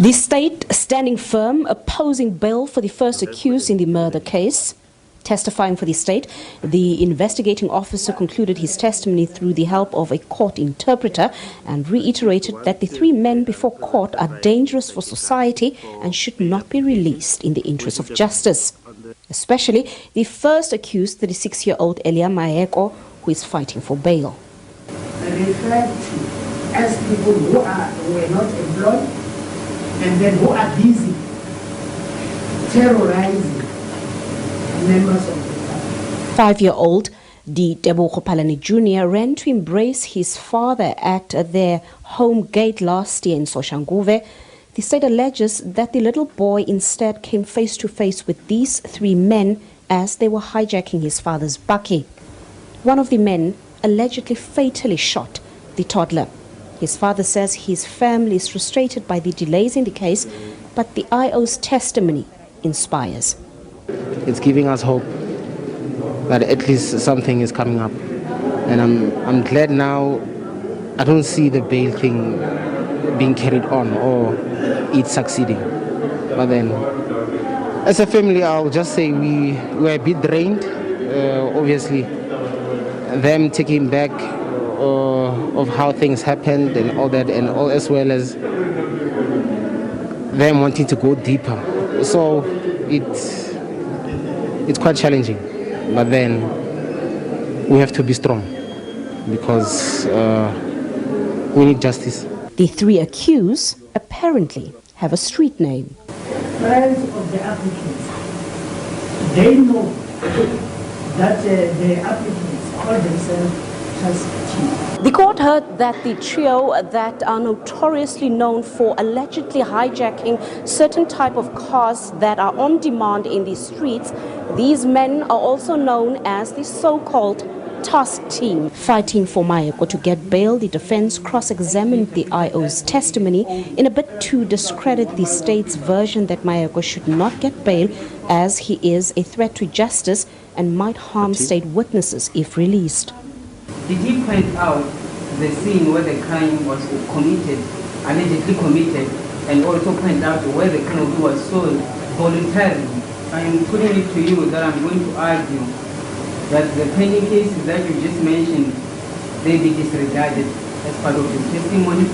The state standing firm, opposing bail for the first accused in the murder case. Testifying for the state, the investigating officer concluded his testimony through the help of a court interpreter and reiterated that the three men before court are dangerous for society and should not be released in the interest of justice. Especially the first accused, 36-year-old Elia Maeko, who is fighting for bail. I refer to as people who were not employed and then who are busy terrorizing members of the family. 5-year-old Ditebogo Phalane Junior ran to embrace his father at their home gate last year in Soshanguve. The state alleges that the little boy instead came face to face with these three men as they were hijacking his father's bakkie. One of the men allegedly fatally shot the toddler. His father says his family is frustrated by the delays in the case, but the IO's testimony inspires. It's giving us hope that at least something is coming up. And I'm glad now I don't see the bail thing being carried on or it succeeding. But then, as a family, I'll just say we were a bit drained, obviously. Them taking back of how things happened and all that, and all as well as them wanting to go deeper. So it's quite challenging, but then we have to be strong because we need justice. The three accused apparently have a street name. Friends of the applicants, they know that the applicants call themselves testifies. The court heard that the trio that are notoriously known for allegedly hijacking certain type of cars that are on demand in the streets, these men are also known as the so-called task team. Fighting for Maeko to get bail, the defense cross-examined the IO's testimony in a bid to discredit the state's version that Maeko should not get bail as he is a threat to justice and might harm state witnesses if released. Did he point out the scene where the crime was committed, allegedly committed, and also point out where the crime was sold voluntarily? I am putting it to you that I'm going to argue that the pending cases that you just mentioned, they be disregarded as part of his testimony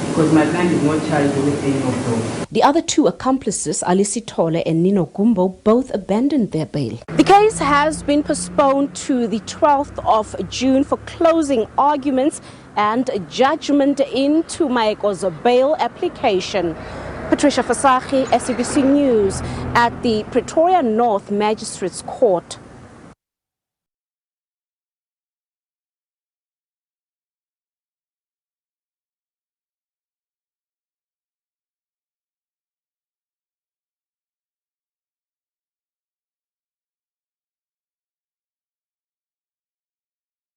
because my client is not charged with any of those. The other two accomplices, Alisi Tole and Nino Gumbo, both abandoned their bail. The case has been postponed to the 12th of June for closing arguments and judgment into Maeko's bail application. Patricia Fasachi, SABC News at the Pretoria North Magistrates Court.